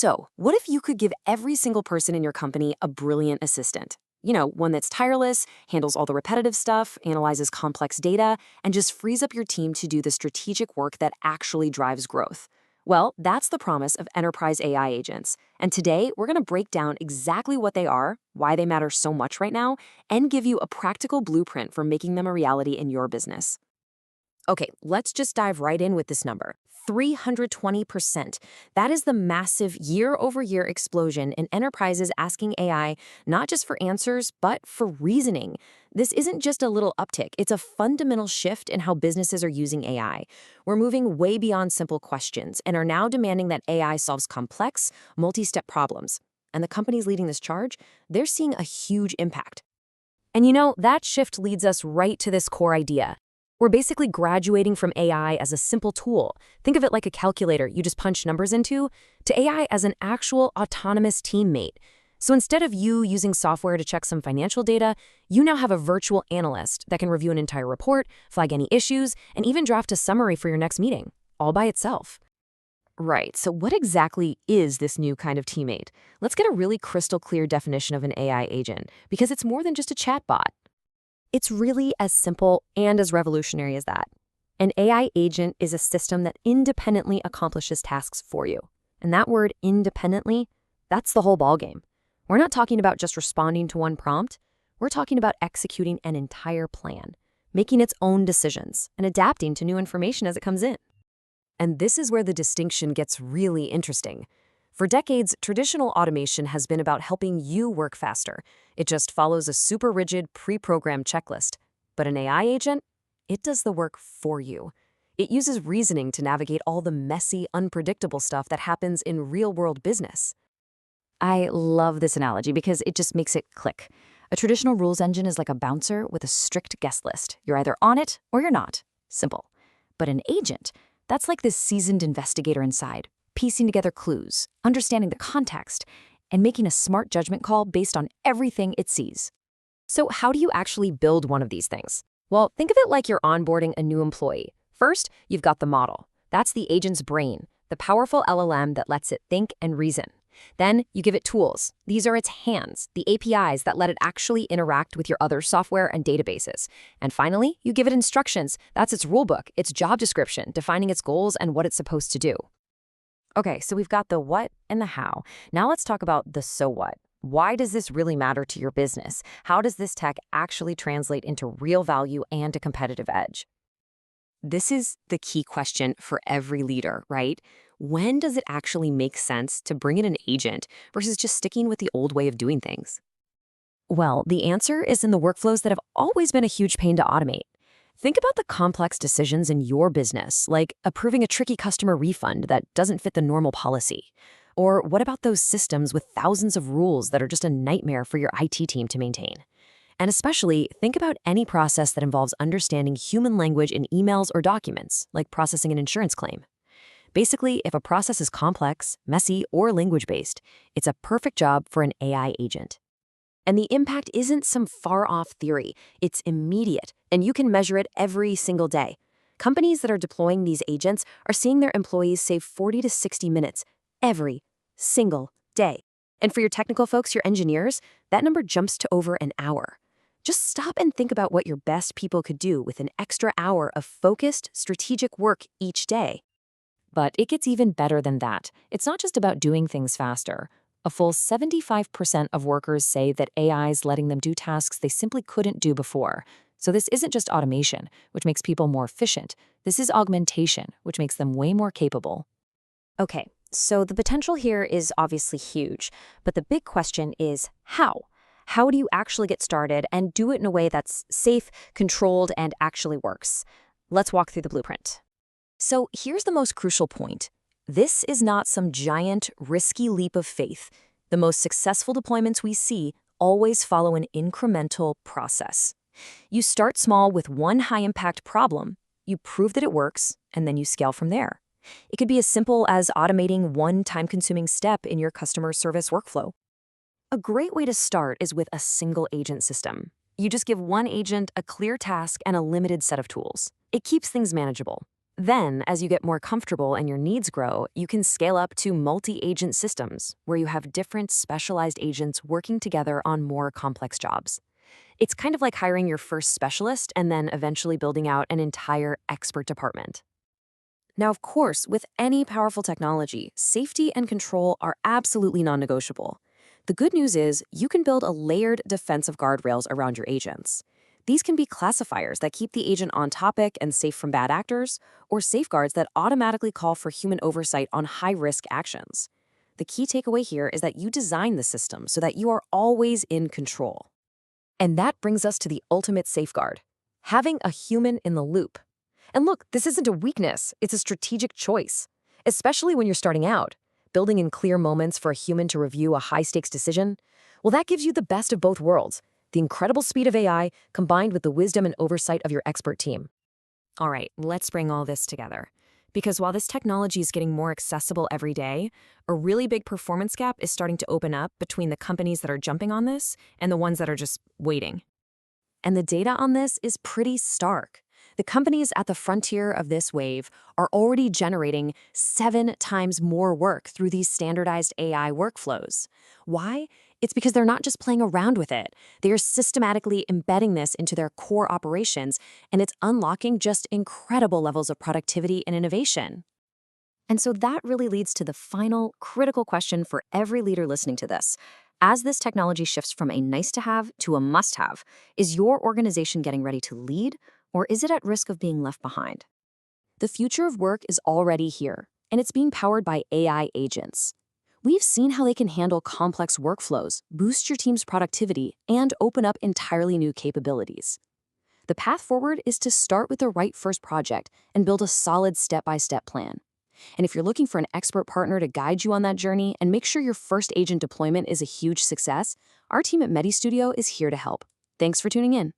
So, what if you could give every single person in your company a brilliant assistant? One that's tireless, handles all the repetitive stuff, analyzes complex data, and just frees up your team to do the strategic work that actually drives growth. Well, that's the promise of enterprise AI agents. And today, we're going to break down exactly what they are, why they matter so much right now, and give you a practical blueprint for making them a reality in your business. Okay, let's just dive right in with this number. 320%. That is the massive year-over-year explosion in enterprises asking AI not just for answers, but for reasoning. This isn't just a little uptick, it's a fundamental shift in how businesses are using AI. We're moving way beyond simple questions and are now demanding that AI solves complex, multi-step problems. And the companies leading this charge, they're seeing a huge impact. And that shift leads us right to this core idea. We're basically graduating from AI as a simple tool. Think of it like a calculator you just punch numbers into, to AI as an actual autonomous teammate. So instead of you using software to check some financial data, you now have a virtual analyst that can review an entire report, flag any issues, and even draft a summary for your next meeting, all by itself. Right, so what exactly is this new kind of teammate? Let's get a really crystal clear definition of an AI agent, because it's more than just a chatbot. It's really as simple and as revolutionary as that. An AI agent is a system that independently accomplishes tasks for you. And that word independently, that's the whole ballgame. We're not talking about just responding to one prompt. We're talking about executing an entire plan, making its own decisions, and adapting to new information as it comes in. And this is where the distinction gets really interesting. For decades, traditional automation has been about helping you work faster. It just follows a super rigid, pre-programmed checklist. But an AI agent, it does the work for you. It uses reasoning to navigate all the messy, unpredictable stuff that happens in real-world business. I love this analogy because it just makes it click. A traditional rules engine is like a bouncer with a strict guest list. You're either on it or you're not. Simple. But an agent, that's like this seasoned investigator inside, piecing together clues, understanding the context, and making a smart judgment call based on everything it sees. So how do you actually build one of these things? Well, think of it like you're onboarding a new employee. First, you've got the model. That's the agent's brain, the powerful LLM that lets it think and reason. Then you give it tools. These are its hands, the APIs that let it actually interact with your other software and databases. And finally, you give it instructions. That's its rulebook, its job description, defining its goals and what it's supposed to do. Okay, so we've got the what and the how. Now let's talk about the so what. Why does this really matter to your business? How does this tech actually translate into real value and a competitive edge? This is the key question for every leader, right? When does it actually make sense to bring in an agent versus just sticking with the old way of doing things? Well, the answer is in the workflows that have always been a huge pain to automate. Think about the complex decisions in your business, like approving a tricky customer refund that doesn't fit the normal policy. Or what about those systems with thousands of rules that are just a nightmare for your IT team to maintain? And especially, think about any process that involves understanding human language in emails or documents, like processing an insurance claim. Basically, if a process is complex, messy, or language-based, it's a perfect job for an AI agent. And the impact isn't some far-off theory. It's immediate, and you can measure it every single day. Companies that are deploying these agents are seeing their employees save 40 to 60 minutes every single day. And for your technical folks, your engineers, that number jumps to over an hour. Just stop and think about what your best people could do with an extra hour of focused, strategic work each day. But it gets even better than that. It's not just about doing things faster. A full 75% of workers say that AI is letting them do tasks they simply couldn't do before. So this isn't just automation, which makes people more efficient. This is augmentation, which makes them way more capable. Okay, so the potential here is obviously huge, but the big question is how? How do you actually get started and do it in a way that's safe, controlled, and actually works? Let's walk through the blueprint. So here's the most crucial point. This is not some giant, risky leap of faith. The most successful deployments we see always follow an incremental process. You start small with one high-impact problem, you prove that it works, and then you scale from there. It could be as simple as automating one time-consuming step in your customer service workflow. A great way to start is with a single agent system. You just give one agent a clear task and a limited set of tools. It keeps things manageable. Then, as you get more comfortable and your needs grow, you can scale up to multi-agent systems, where you have different specialized agents working together on more complex jobs. It's kind of like hiring your first specialist and then eventually building out an entire expert department. Now, of course, with any powerful technology, safety and control are absolutely non-negotiable. The good news is you can build a layered defensive guardrails around your agents. These can be classifiers that keep the agent on topic and safe from bad actors, or safeguards that automatically call for human oversight on high-risk actions. The key takeaway here is that you design the system so that you are always in control. And that brings us to the ultimate safeguard: having a human in the loop. And look, this isn't a weakness, it's a strategic choice, especially when you're starting out. Building in clear moments for a human to review a high-stakes decision, well, that gives you the best of both worlds: the incredible speed of AI combined with the wisdom and oversight of your expert team. All right, let's bring all this together. Because while this technology is getting more accessible every day, a really big performance gap is starting to open up between the companies that are jumping on this and the ones that are just waiting. And the data on this is pretty stark. The companies at the frontier of this wave are already generating 7 times more work through these standardized AI workflows. Why? It's because they're not just playing around with it. They are systematically embedding this into their core operations, and it's unlocking just incredible levels of productivity and innovation. And so that really leads to the final critical question for every leader listening to this. As this technology shifts from a nice to have to a must have, is your organization getting ready to lead, or is it at risk of being left behind? The future of work is already here, and it's being powered by AI agents. We've seen how they can handle complex workflows, boost your team's productivity, and open up entirely new capabilities. The path forward is to start with the right first project and build a solid step-by-step plan. And if you're looking for an expert partner to guide you on that journey and make sure your first agent deployment is a huge success, our team at MediStudio is here to help. Thanks for tuning in.